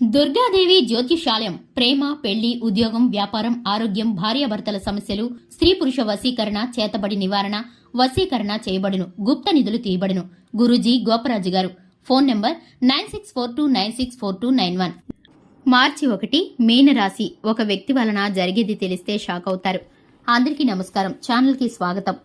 దుర్గాదేవి జ్యోతిషాలయం ప్రేమ, పెళ్లి, ఉద్యోగం, వ్యాపారం, ఆరోగ్యం, భార్యాభర్తల సమస్యలు, స్త్రీ పురుష వశీకరణ, చేతబడి నివారణ, వశీకరణ చేయబడును, గుప్త నిధులు తీయబడును. గురూజీ గోపరాజు గారు. Phone number 9642964291. మార్చి 1 మీనరాశి. ఒక వ్యక్తి వలన జరిగేది తెలిస్తే షాక్ అవుతారు. అందరికీ నమస్కారం. ఛానల్ కి స్వాగతం.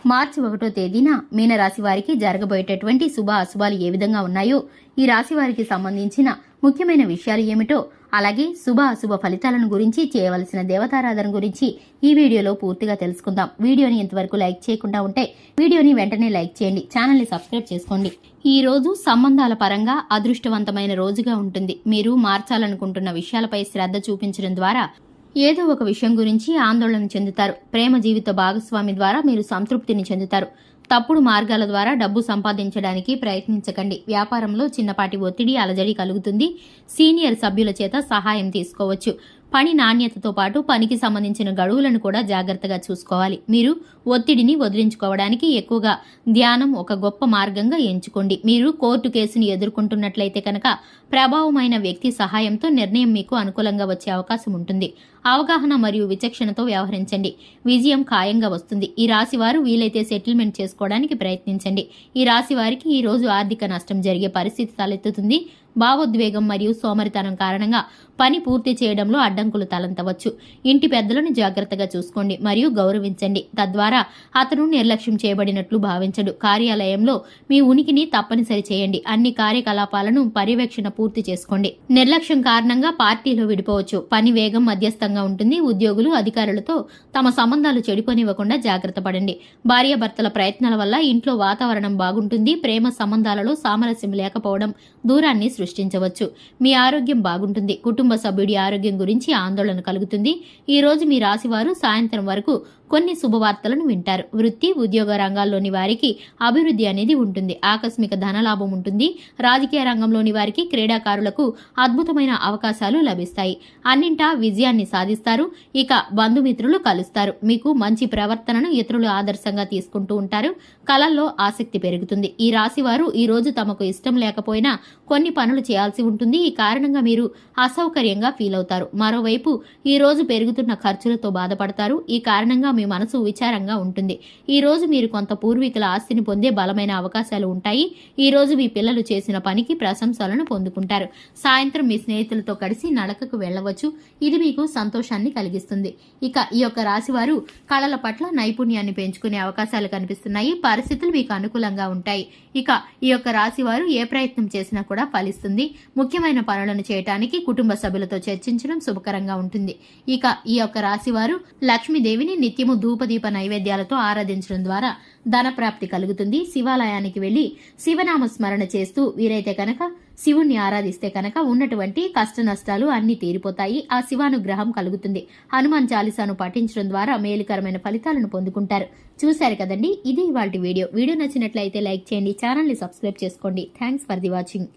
మార్చి 1వ తేదీన మీనరాశి వారికి జరగబోయేటటువంటి శుభ అశుభాలు ఏ విధంగా ఉన్నాయో, ఈ రాశి వారికి సంబంధించిన ముఖ్యమైన విషయాలు ఏమిటో, అలాగే శుభ అశుభ ఫలితాలను గురించి, చేయవలసిన దేవతారాధన గురించి ఈ వీడియోలో పూర్తిగా తెలుసుకుందాం. వీడియోని ఇంతవరకు లైక్ చేయకుండా ఉంటే వీడియోని వెంటనే లైక్ చేయండి, ఛానల్ ని సబ్స్క్రైబ్ చేసుకోండి. ఈ రోజు సంబంధాల పరంగా అదృష్టవంతమైన రోజుగా ఉంటుంది. మీరు మార్చాలనుకుంటున్న విషయాలపై శ్రద్ధ చూపించడం ద్వారా ఏదో ఒక విషయం గురించి ఆందోళన చెందుతారు. ప్రేమ జీవిత భాగస్వామి ద్వారా మీరు సంతృప్తిని చెందుతారు. తప్పుడు మార్గాల ద్వారా డబ్బు సంపాదించడానికి ప్రయత్నించకండి. వ్యాపారంలో చిన్నపాటి ఒత్తిడి, అలజడి కలుగుతుంది. సీనియర్ సభ్యుల చేత సహాయం తీసుకోవచ్చు. పని నాణ్యతతో పాటు పనికి సంబంధించిన గడువులను కూడా జాగ్రత్తగా చూసుకోవాలి. మీరు ఒత్తిడిని వదిలించుకోవడానికి ఎక్కువగా ధ్యానం ఒక గొప్ప మార్గంగా ఎంచుకోండి. మీరు కోర్టు కేసుని ఎదుర్కొంటున్నట్లయితే కనుక ప్రభావమైన వ్యక్తి సహాయంతో నిర్ణయం మీకు అనుకూలంగా వచ్చే అవకాశం ఉంటుంది. అవగాహన మరియు విచక్షణతో వ్యవహరించండి. విజయం ఖాయంగా వస్తుంది. ఈ రాశి వారు వీలైతే సెటిల్మెంట్ చేసుకోవడానికి ప్రయత్నించండి. ఈ రాశి వారికి ఈ రోజు ఆర్థిక నష్టం జరిగే పరిస్థితి తలెత్తుతుంది. భావోద్వేగం మరియు సోమరితనం కారణంగా పని పూర్తి చేయడంలో అడ్డంకులు తలెత్తవచ్చు. ఇంటి పెద్దలను జాగ్రత్తగా చూసుకోండి మరియు గౌరవించండి. తద్వారా అతను నిర్లక్ష్యం చేయబడినట్లు భావించడు. కార్యాలయంలో మీ ఉనికిని తప్పనిసరి చేయండి. అన్ని కార్యకలాపాలను పర్యవేక్షణ పూర్తి చేసుకోండి. నిర్లక్ష్యం కారణంగా పార్టీలో విడిపోవచ్చు. పని వేగం మధ్యస్థంగా ఉంటుంది. ఉద్యోగులు అధికారులతో తమ సంబంధాలు చెడిపోనివ్వకుండా జాగ్రత్త పడండి. భార్యాభర్తల ప్రయత్నాల వల్ల ఇంట్లో వాతావరణం బాగుంటుంది. ప్రేమ సంబంధాలలో సామరస్యం లేకపోవడం దూరాన్ని సృష్టించవచ్చు. మీ ఆరోగ్యం బాగుంటుంది. కుటుంబ సభ్యుడి ఆరోగ్యం గురించి ఆందోళన కలుగుతుంది. ఈ రోజు మీ రాశివారు సాయంత్రం వరకు కొన్ని శుభవార్తలను వింటారు. వృత్తి, ఉద్యోగ రంగాల్లోని వారికి అభివృద్ధి అనేది ఉంటుంది. ఆకస్మిక ధనలాభం ఉంటుంది. రాజకీయ రంగంలోని వారికి, క్రీడాకారులకు అద్భుతమైన అవకాశాలు లభిస్తాయి. అన్నింటా విజయాన్ని సాధిస్తారు. ఇక బంధుమిత్రులు కలుస్తారు. మీకు మంచి ప్రవర్తనను ఇతరులు ఆదర్శంగా తీసుకుంటూ ఉంటారు. కళల్లో ఆసక్తి పెరుగుతుంది. ఈ రాశి వారు ఈ రోజు తమకు ఇష్టం లేకపోయినా కొన్ని పనులు చేయాల్సి ఉంటుంది. ఈ కారణంగా మీరు అసౌకర్యంగా ఫీల్ అవుతారు. మరోవైపు ఈ రోజు పెరుగుతున్న ఖర్చులతో బాధపడతారు. ఈ కారణంగా మీ మనసు విచారంగా ఉంటుంది. ఈ రోజు మీరు కొంత పూర్వీకుల ఆస్తిని పొందే బలమైన అవకాశాలు ఉంటాయి. ఈ రోజు మీ పిల్లలు చేసిన పనికి ప్రశంసలను పొందుకుంటారు. సాయంత్రం మీ స్నేహితులతో కలిసి నడకకు వెళ్లవచ్చు. ఇది మీకు సంతోషాన్ని కలిగిస్తుంది. ఇక ఈ యొక్క రాశి వారు కళల పట్ల నైపుణ్యాన్ని పెంచుకునే అవకాశాలు కనిపిస్తున్నాయి. పరిస్థితులు మీకు అనుకూలంగా ఉంటాయి. ఇక ఈ యొక్క రాశి వారు ఏ ప్రయత్నం చేసినా కూడా ఫలిస్తుంది. ముఖ్యమైన పనులను చేయడానికి కుటుంబ సభ్యులతో చర్చించడం శుభకరంగా ఉంటుంది. ఇక ఈ యొక్క రాశి వారు లక్ష్మీదేవిని నిత్యము ధూపదీప నైవేద్యాలతో ఆరాధించడం ద్వారా ధన ప్రాప్తి కలుగుతుంది. శివాలయానికి వెళ్లి శివనామ స్మరణ చేస్తూ వీరైతే కనుక శివుణ్ణి ఆరాధిస్తే కనుక ఉన్నటువంటి కష్ట నష్టాలు అన్ని తీరిపోతాయి. ఆ శివానుగ్రహం కలుగుతుంది. హనుమాన్ చాలీసాను పఠించడం ద్వారా మేలుకరమైన ఫలితాలను పొందుకుంటారు. చూశారు కదండి, ఇది ఇవాల్టి వీడియో. వీడియో నచ్చినట్లయితే లైక్ చేయండి, ఛానల్ ని సబ్స్క్రైబ్ చేసుకోండి. Thanks for the watching.